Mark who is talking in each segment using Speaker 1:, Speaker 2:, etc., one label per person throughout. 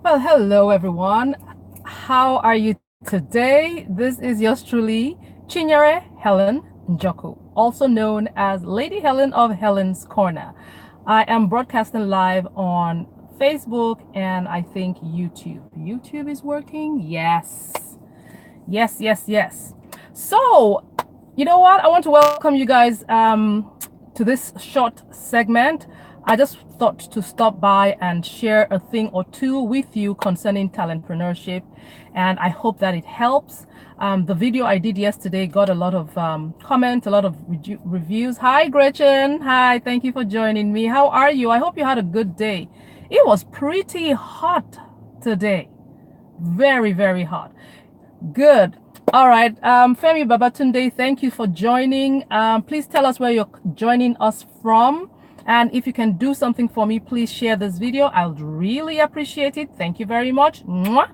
Speaker 1: Well, hello everyone. How are you today? This is yours truly, Chinyere Helen Njoku, also known as Lady Helen of Helen's Corner. I am broadcasting live on Facebook and I think YouTube. YouTube is working? Yes. Yes, yes, yes. So, you know what? I want to welcome you guys to this short segment. I just thought to stop by and share a thing or two with you concerning talentpreneurship, and I hope that it helps. The video I did yesterday got a lot of comments, a lot of reviews. Hi, Gretchen. Hi, thank you for joining me. How are you? I hope you had a good day. It was pretty hot today. Very, very hot. Good. All right. Femi Babatunde, thank you for joining. Please tell us where you're joining us from. And if you can do something for me, please share this video. I would really appreciate it. Thank you very much. Mwah.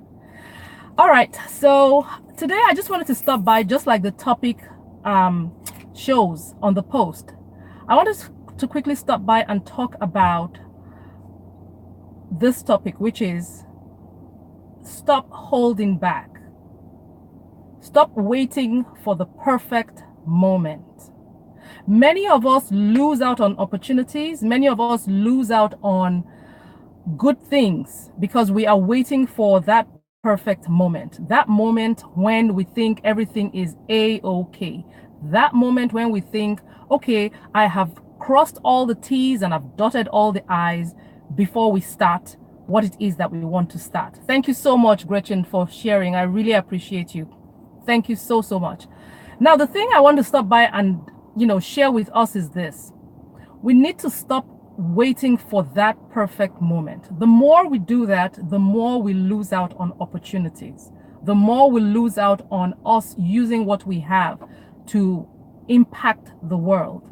Speaker 1: All right. So today I just wanted to stop by, just like the topic shows on the post. I wanted to quickly stop by and talk about this topic, which is stop holding back. Stop waiting for the perfect moment. Many of us lose out on opportunities. Many of us lose out on good things because we are waiting for that perfect moment. That moment when we think everything is A-okay. That moment when we think, okay, I have crossed all the T's and I've dotted all the I's before we start what it is that we want to start. Thank you so much, Gretchen, for sharing. I really appreciate you. Thank you so, so much. Now, the thing I want to stop by and, share with us is this. We need to stop waiting for that perfect moment. The more we do that, the more we lose out on opportunities. The more we lose out on us using what we have to impact the world.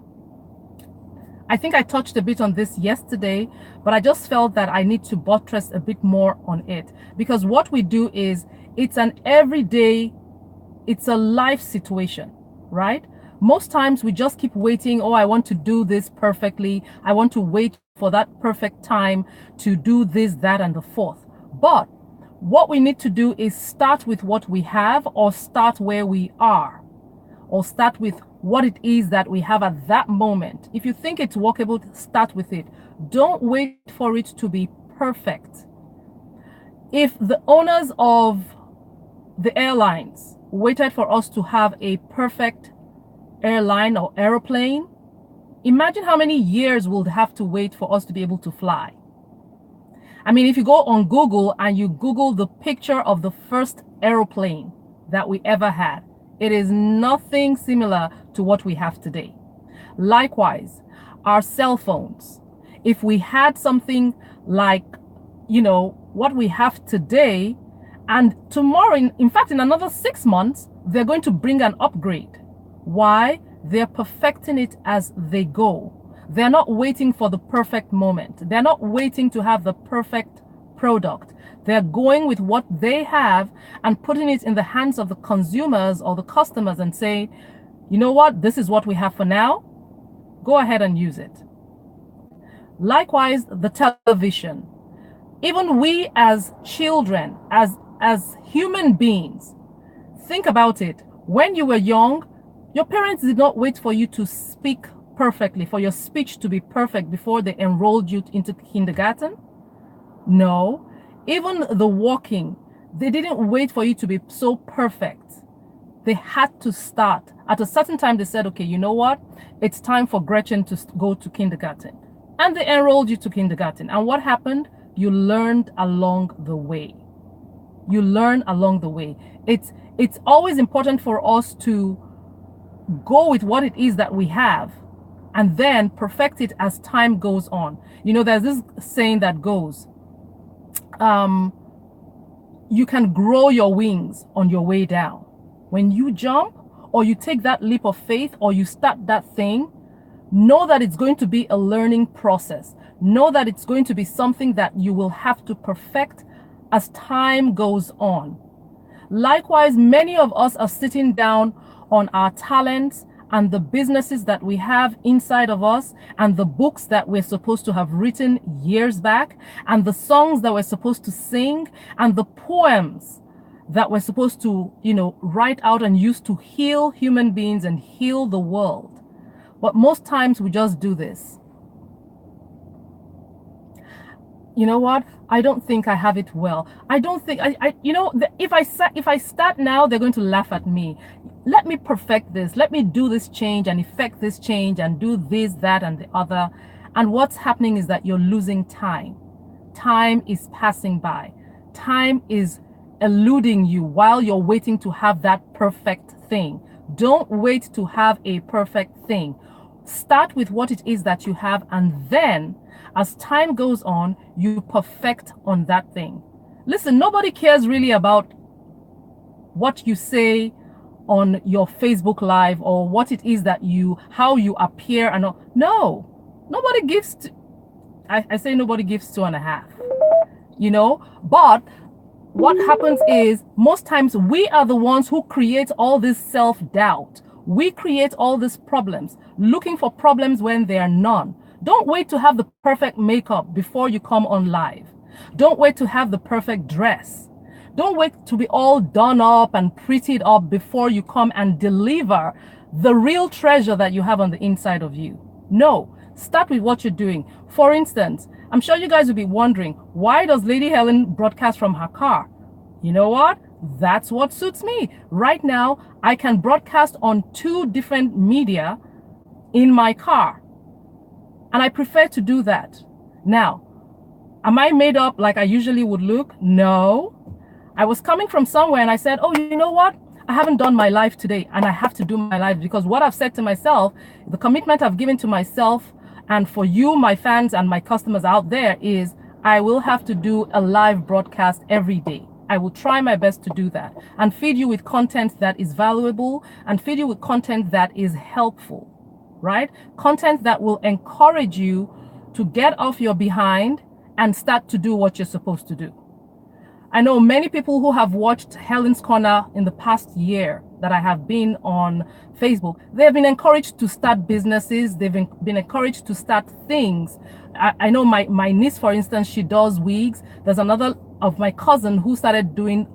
Speaker 1: I think I touched a bit on this yesterday, but I just felt that I need to buttress a bit more on it, because what we do is it's an everyday, it's a life situation, right? Most times we just keep waiting. Oh, I want to do this perfectly. I want to wait for that perfect time to do this, that, and the fourth. But what we need to do is start with what we have, or start where we are, or start with what it is that we have at that moment. If you think it's workable, start with it. Don't wait for it to be perfect. If the owners of the airlines waited for us to have a perfect airline or aeroplane, imagine how many years we'll have to wait for us to be able to fly. I mean, if you go on Google and you Google the picture of the first aeroplane that we ever had, it is nothing similar to what we have today. Likewise, our cell phones. If we had something like, what we have today, and tomorrow, in fact, in another 6 months, they're going to bring an upgrade. Why? They're perfecting it as they go. They're not waiting for the perfect moment. They're not waiting to have the perfect product. They're going with what they have and putting it in the hands of the consumers or the customers and saying, you know what? This is what we have for now. Go ahead and use it. Likewise, the television. Even we as children, as human beings, think about it. When you were young, your parents did not wait for you to speak perfectly, for your speech to be perfect before they enrolled you into kindergarten. No, even the walking, they didn't wait for you to be so perfect. They had to start. At a certain time, they said, okay, you know what? It's time for Gretchen to go to kindergarten. And they enrolled you to kindergarten. And what happened? You learned along the way. You learn along the way. It's always important for us to go with what it is that we have and then perfect it as time goes on. There's this saying that goes, you can grow your wings on your way down. When you jump or you take that leap of faith or you start that thing, know that it's going to be a learning process. Know that it's going to be something that you will have to perfect as time goes on. Likewise, many of us are sitting down on our talents and the businesses that we have inside of us, and the books that we're supposed to have written years back, and the songs that we're supposed to sing, and the poems that we're supposed to, write out and use to heal human beings and heal the world. But most times we just do this. You know what? I don't think I have it well. I don't think if I start now, they're going to laugh at me. Let me perfect this. Let me do this change and effect this change and do this, that, and the other. And what's happening is that you're losing time. Time is passing by. Time is eluding you while you're waiting to have that perfect thing. Don't wait to have a perfect thing. Start with what it is that you have, and then as time goes on, you perfect on that thing. Listen, nobody cares really about what you say on your Facebook Live or what it is that how you appear and all. No, nobody gives, I say nobody gives 2.5, but what happens is most times we are the ones who create all this self-doubt. We create all these problems, looking for problems when there are none. Don't wait to have the perfect makeup before you come on live. Don't wait to have the perfect dress. Don't wait to be all done up and prettied up before you come and deliver the real treasure that you have on the inside of you. No, start with what you're doing. For instance, I'm sure you guys will be wondering, why does Lady Helen broadcast from her car? You know what? That's what suits me. Right now, I can broadcast on 2 different media in my car. And I prefer to do that. Now, am I made up like I usually would look? No. I was coming from somewhere and I said, oh, you know what? I haven't done my life today and I have to do my life, because what I've said to myself, the commitment I've given to myself and for you, my fans and my customers out there, is I will have to do a live broadcast every day. I will try my best to do that and feed you with content that is valuable and feed you with content that is helpful. Right? Content that will encourage you to get off your behind and start to do what you're supposed to do. I know many people who have watched Helen's Corner in the past year that I have been on Facebook. They've been encouraged to start businesses. They've been encouraged to start things. I know my niece, for instance, she does wigs. There's another of my cousin who started doing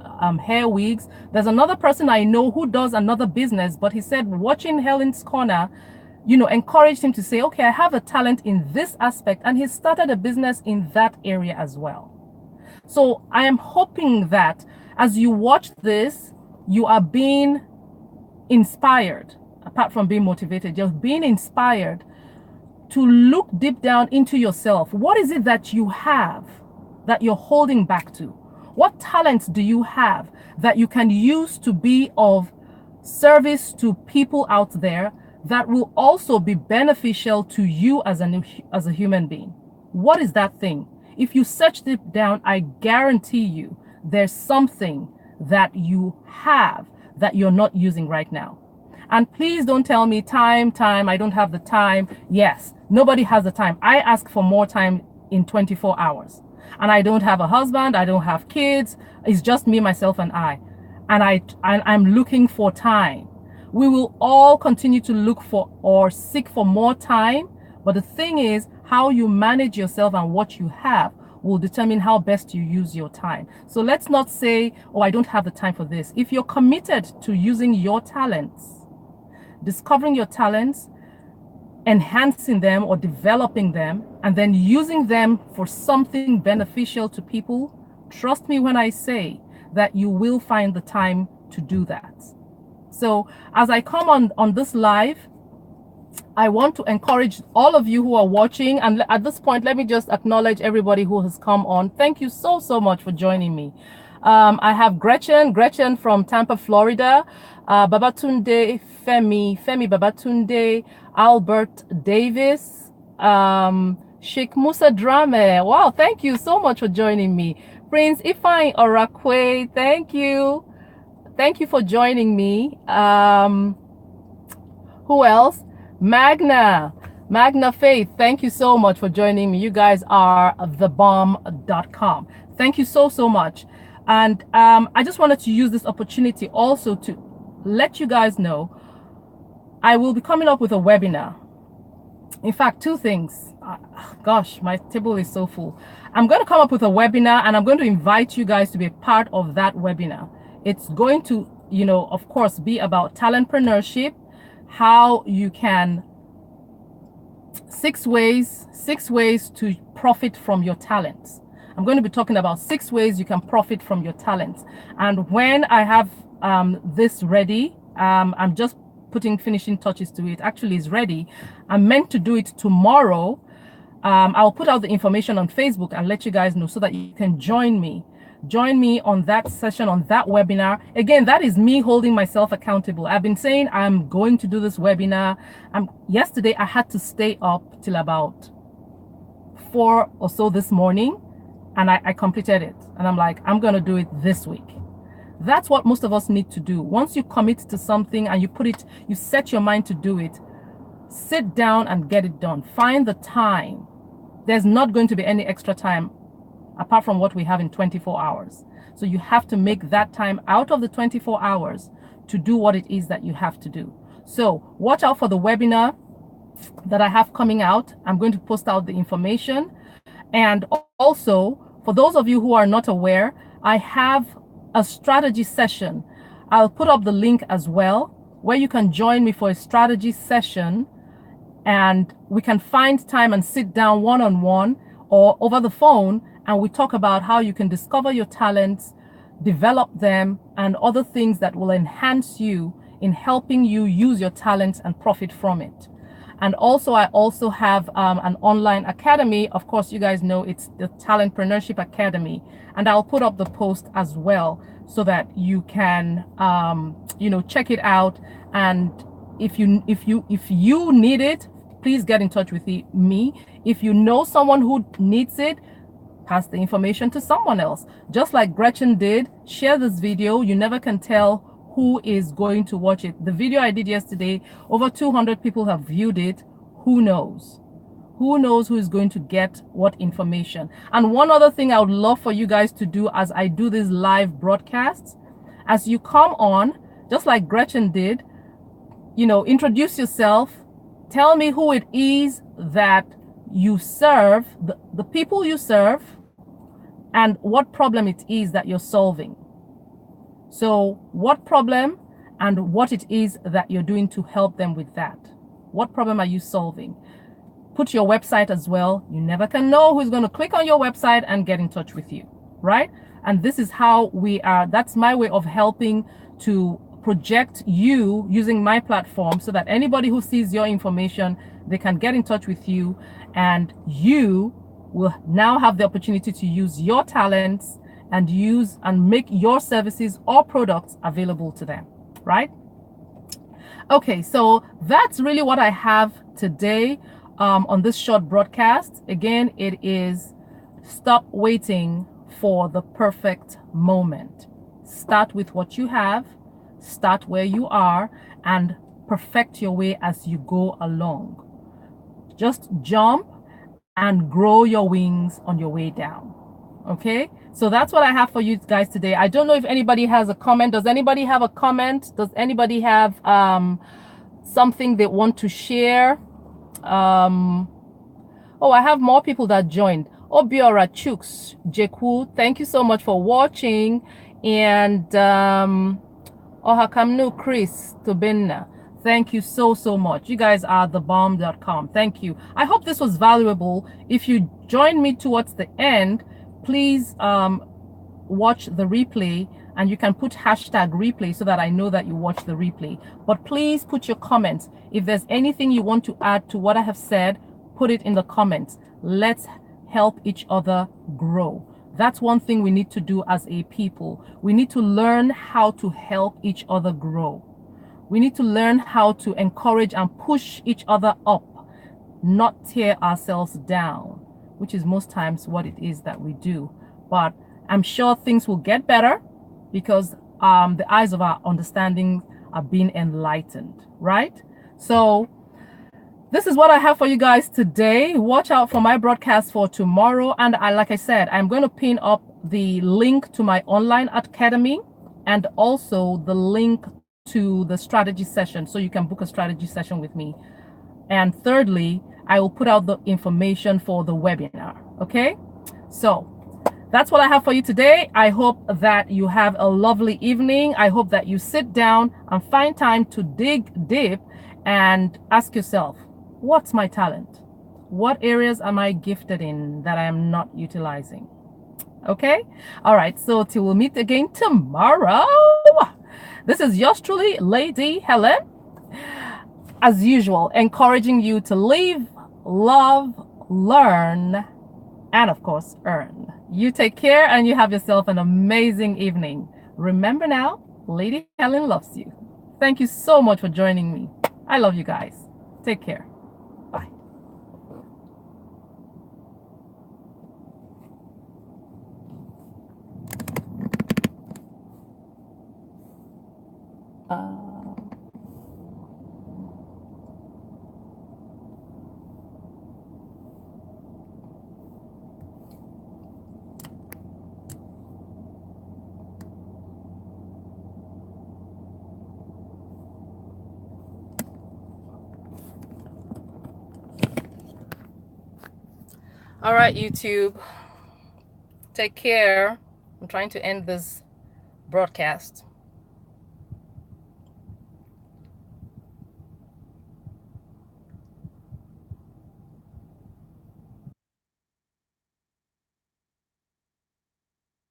Speaker 1: hair wigs. There's another person I know who does another business, but he said watching Helen's Corner encouraged him to say, okay, I have a talent in this aspect, and he started a business in that area as well. So I am hoping that as you watch this, you are being inspired, apart from being motivated, you're being inspired to look deep down into yourself. What is it that you have that you're holding back to? What talents do you have that you can use to be of service to people out there that will also be beneficial to you as a human being? What is that thing? If you search deep down, I guarantee you there's something that you have that you're not using right now. And please don't tell me time, I don't have the time. Yes, nobody has the time. I ask for more time in 24 hours. And I don't have a husband, I don't have kids. It's just me, myself, and I. And I'm looking for time. We will all continue to look for or seek for more time. But the thing is, how you manage yourself and what you have will determine how best you use your time. So let's not say, oh, I don't have the time for this. If you're committed to using your talents, discovering your talents, enhancing them or developing them, and then using them for something beneficial to people, trust me when I say that you will find the time to do that. So as I come on this live, I want to encourage all of you who are watching. And at this point, let me just acknowledge everybody who has come on. Thank you so much for joining me. I have Gretchen from Tampa, Florida, Babatunde, Femi Babatunde, Albert Davis, Sheikh Musa Drame. Wow, thank you so much for joining me. Prince Ifeanyi Orakwe, thank you. Thank you for joining me. Who else? Magna Faith, thank you so much for joining me. You guys are thebomb.com. Thank you so much. And I just wanted to use this opportunity also to let you guys know I will be coming up with a webinar. In fact, two things. Gosh, my table is so full. I'm going to come up with a webinar, and I'm going to invite you guys to be a part of that webinar. It's going to, of course, be about talentpreneurship, how you can, six ways to profit from your talents. I'm going to be talking about 6 ways you can profit from your talents. And when I have this ready, I'm just putting finishing touches to it. Actually, it's ready. I'm meant to do it tomorrow. I'll put out the information on Facebook and let you guys know so that you can join me. Join me on that session, on that webinar. Again, that is me holding myself accountable. I've been saying I'm going to do this webinar. Yesterday, I had to stay up till about 4 or so this morning, and I completed it. And I'm like, I'm going to do it this week. That's what most of us need to do. Once you commit to something and you set your mind to do it, sit down and get it done. Find the time. There's not going to be any extra time apart from what we have in 24 hours. So you have to make that time out of the 24 hours to do what it is that you have to do. So watch out for the webinar that I have coming out. I'm going to post out the information. And also, for those of you who are not aware, I have a strategy session. I'll put up the link as well, where you can join me for a strategy session, and we can find time and sit down one-on-one or over the phone, and we talk about how you can discover your talents, develop them, and other things that will enhance you in helping you use your talents and profit from it. And also, I also have an online academy. Of course, you guys know it's the Talentpreneurship Academy, and I'll put up the post as well so that you can, check it out. And if you need it, please get in touch with me. If you know someone who needs it, pass the information to someone else. Just like Gretchen did, share this video. You never can tell who is going to watch it. The video I did yesterday, over 200 people have viewed it. Who knows? Who knows who is going to get what information? And one other thing I would love for you guys to do as I do these live broadcasts, as you come on, just like Gretchen did, introduce yourself. Tell me who it is that you serve, the people you serve, and what problem it is that you're solving. So what problem and what it is that you're doing to help them with that. What problem are you solving? Put your website as well. You never can know who's going to click on your website and get in touch with you, right? And this is how that's my way of helping to project you using my platform so that anybody who sees your information, they can get in touch with you, and you will now have the opportunity to use your talents and make your services or products available to them, right? Okay, so that's really what I have today on this short broadcast. Again, it is stop waiting for the perfect moment. Start with what you have, start where you are, and perfect your way as you go along. Just jump and grow your wings on your way down. Okay, so that's what I have for you guys today. I don't know if anybody has a comment. Does anybody have a comment? Does anybody have something they want to share? Oh, I have more people that joined. Obiora Chooks, Jeku, thank you so much for watching. And Ohakamnu Chris Tobinna, thank you so much. You guys are thebomb.com. Thank you. I hope this was valuable. If you join me towards the end, please watch the replay, and you can put hashtag replay so that I know that you watch the replay. But please put your comments. If there's anything you want to add to what I have said, put it in the comments. Let's help each other grow. That's one thing we need to do as a people. We need to learn how to help each other grow. We need to learn how to encourage and push each other up, not tear ourselves down, which is most times what it is that we do. But I'm sure things will get better because the eyes of our understanding are being enlightened, right? So this is what I have for you guys today. Watch out for my broadcast for tomorrow. And like I said, I'm going to pin up the link to my online academy and also the link to the strategy session so you can book a strategy session with me. And thirdly, I will put out the information for the webinar. Okay? So that's what I have for you today. I hope that you have a lovely evening. I hope that you sit down and find time to dig deep and ask yourself, what's my talent? What areas am I gifted in that I am not utilizing? Okay? All right. So till we'll meet again tomorrow. This is yours truly, Lady Helen. As usual, encouraging you to live, love, learn, and of course, earn. You take care and you have yourself an amazing evening. Remember now, Lady Helen loves you. Thank you so much for joining me. I love you guys. Take care. Bye. All right, YouTube. Take care. I'm trying to end this broadcast.